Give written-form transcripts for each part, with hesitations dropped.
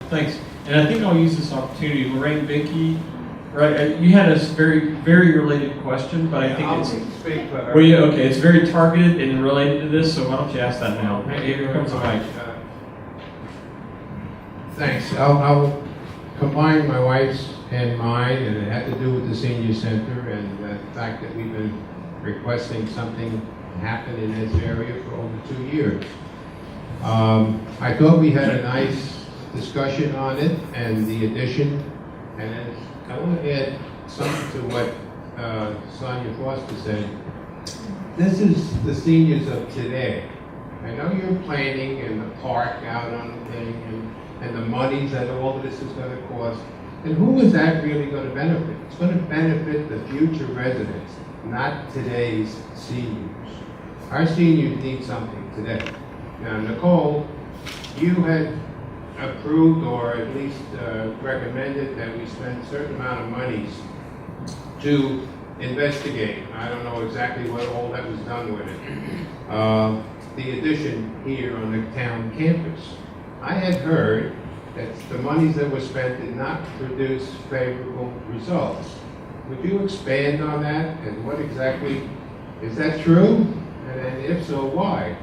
Thanks. And I think I'll use this opportunity. Lorraine Binky, right? You had a very related question, but I think I'll it's speak for her. well, yeah, okay. It's very targeted and related to this. So why don't you ask that now? Hey, here comes the mic. Thanks. I'll combine my wife's and mine, and it had to do with the senior center and the fact that we've been requesting something happen in this area for over 2 years. I thought we had a nice discussion on it and the addition, and then I want to add something to what Sonia Foster said. This is the seniors of today. I know you're planning in the park out on the thing and the monies that all of this is going to cost. And who is that really going to benefit? It's going to benefit the future residents, not today's seniors. Our seniors need something today. Now, Nicole, you had approved or at least recommended that we spend a certain amount of monies to investigate. I don't know exactly what all that was done with it. The addition here on the town campus. I had heard that the monies that were spent did not produce favorable results. Would you expand on that and what exactly, is that true? And then if so, why?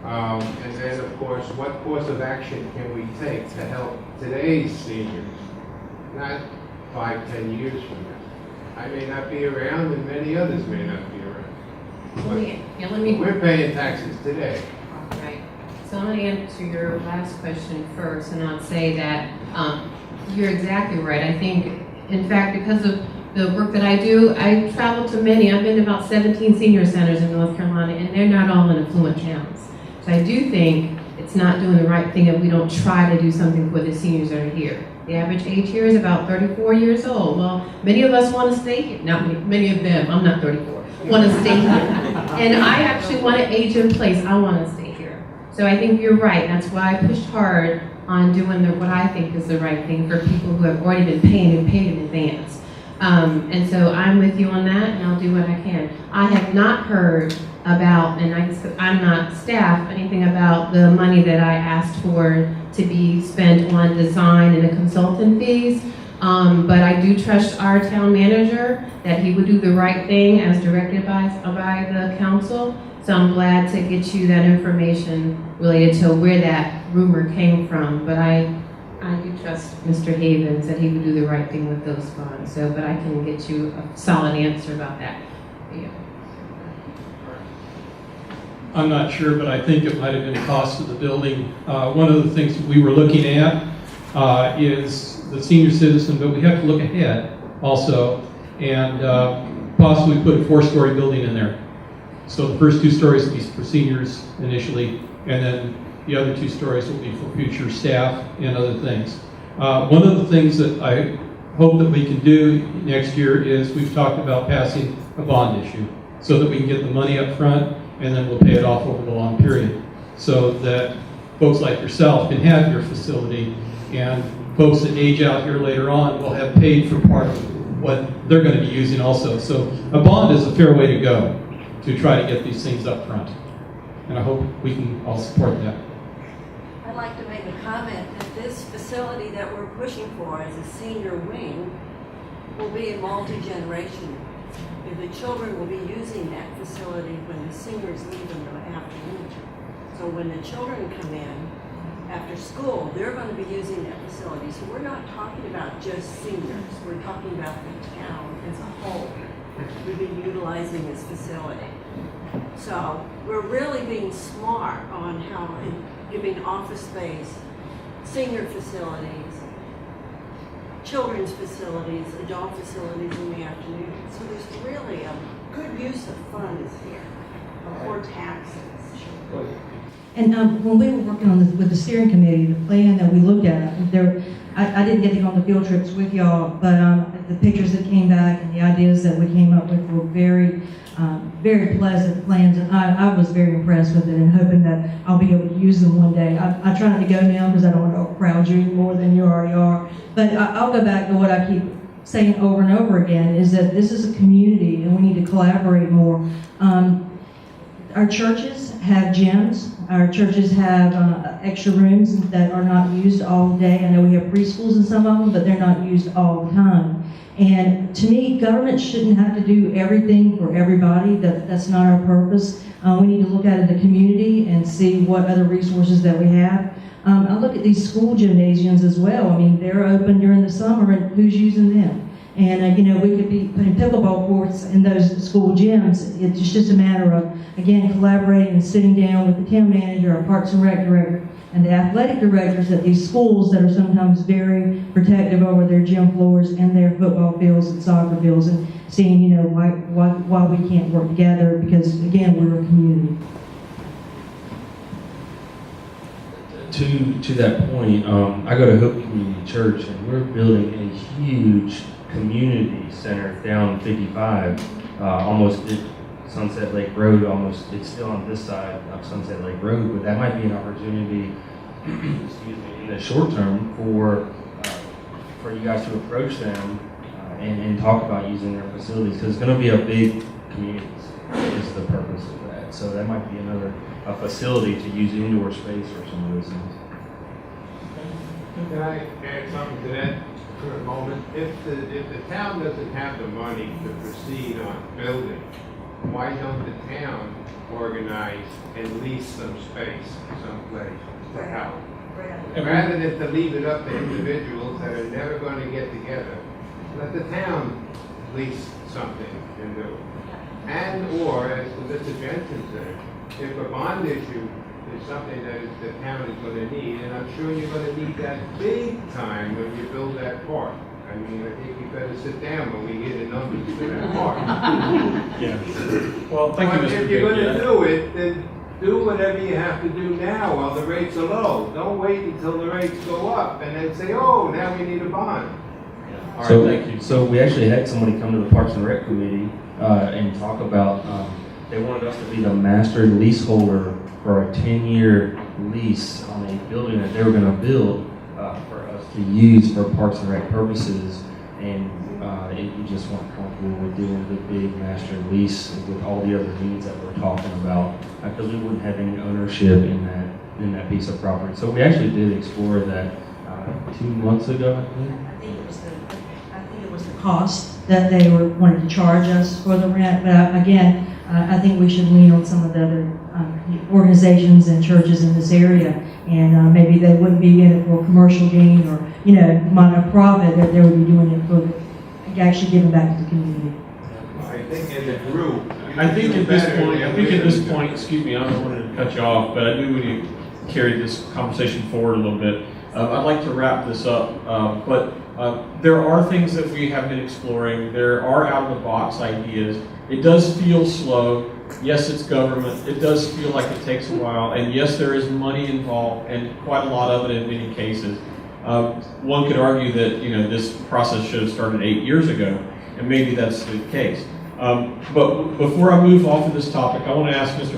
And then of course, what course of action can we take to help today's seniors, not 5-10 years from now? I may not be around and many others may not be around. But we're paying taxes today. Right. So I'm going to answer your last question first, and I'll say that you're exactly right. I think, in fact, because of the work that I do, I travel to many. I've been to about 17 senior centers in North Carolina, and they're not all in affluent towns. So I do think it's not doing the right thing if we don't try to do something for the seniors that are here. The average age here is about 34 years old. Well, many of us want to stay here. Not many of them. I'm not 34. Want to stay here. And I actually want to age in place. I want to stay here. So I think you're right. That's why I pushed hard on doing what I think is the right thing for people who have already been paid in advance. And so I'm with you on that, and I'll do what I can. I have not heard about, and I'm not staff, anything about the money that I asked for to be spent on design and the consultant fees. But I do trust our town manager that he would do the right thing as directed by the council. So I'm glad to get you that information related to where that rumor came from. But I do trust Mr. Havens that he would do the right thing with those funds. So, but I can get you a solid answer about that. Yeah. I'm not sure, but I think it might have been the cost of the building. One of the things that we were looking at is the senior citizen, but we have to look ahead also and possibly put a 4-story building in there. So the first 2 stories will be for seniors initially, and then the other 2 stories will be for future staff and other things. One of the things that I hope that we can do next year is we've talked about passing a bond issue so that we can get the money up front and then we'll pay it off over the long period so that folks like yourself can have your facility and folks that age out here later on will have paid for part of what they're going to be using also. So a bond is a fair way to go to try to get these things up front. And I hope we can all support that. I'd like to make a comment that this facility that we're pushing for as a senior wing will be a multi-generation. The children will be using that facility when the seniors leave in the afternoon. So when the children come in after school, they're going to be using that facility. So we're not talking about just seniors. We're talking about the town as a whole. We've been utilizing this facility. So we're really being smart on how giving office space, senior facilities, children's facilities, adult facilities in the afternoon. So there's really a good use of funds here for taxes. And when we were working on this with the steering committee, the plan that we looked at, I didn't get to go on the field trips with y'all, but the pictures that came back and the ideas that we came up with were very pleasant plans, and I was very impressed with it and hoping that I'll be able to use them one day. I try not to go now because I don't want to crowd you more than you already are, but I'll go back to what I keep saying over and over again, is that this is a community and we need to collaborate more. our churches have gyms. Our churches have extra rooms that are not used all day. I know we have preschools in some of them, but they're not used all the time. And to me, government shouldn't have to do everything for everybody. That's not our purpose. We need to look at the community and see what other resources that we have. I look at these school gymnasiums as well. I mean, they're open during the summer, and who's using them? And, we could be putting pickleball courts in those school gyms. It's just a matter of, again, collaborating and sitting down with the town manager, our Parks and Rec director, and the athletic directors at these schools that are sometimes very protective over their gym floors and their football fields and soccer fields, and seeing, why we can't work together, because, again, we're a community. To that point, I go to Hope Community Church, and we're building a huge community center down 55, almost at Sunset Lake Road. It's still on this side of Sunset Lake Road, but that might be an opportunity, excuse me, in the short term for you guys to approach them and talk about using their facilities, because it's going to be a big community center, is the purpose of that. So that might be a facility to use indoor space for some of those things. Can I add something to that for a moment? If the town doesn't have the money to proceed on building, why don't the town organize and lease some space someplace for help? Rather than to leave it up to individuals that are never going to get together, let the town lease something and do it. And or, as Mr. Jensen said, if a bond issue is something that the town is going to need, and I'm sure you're going to need that big time when you build that park. I mean, I think we better sit down when we get the numbers for that park. Yeah. Well, thank you, But Mr. if you're going to Big. do it, then do whatever you have to do now while the rates are low. Don't wait until the rates go up and then say, oh, now we need a bond. All right, So, thank you. So we actually had somebody come to the Parks and Rec Committee and talk about, they wanted us to be the master leaseholder for a 10-year lease on a building that they were going to build for us to use for Parks and Rec purposes. And we just weren't comfortable with doing the big master lease with all the other needs that we're talking about, because we wouldn't have any ownership in that piece of property. So we actually did explore that 2 months ago, I think. I think it was the cost that they were wanting to charge us for the rent. But again, I think we should lean on some of the other organizations and churches in this area, and maybe they wouldn't be in it for commercial gain or a profit. That they would be doing it for actually giving back to the community. I think as a group. I think at this point, excuse me, I don't want to cut you off, but I do want to carry this conversation forward a little bit. I'd like to wrap this up, but there are things that we have been exploring. There are out-of-the-box ideas. It does feel slow. Yes, it's government. It does feel like it takes a while. And yes, there is money involved, and quite a lot of it in many cases. One could argue that this process should have started 8 years ago, and maybe that's the case. But before I move off of this topic, I want to ask Mr.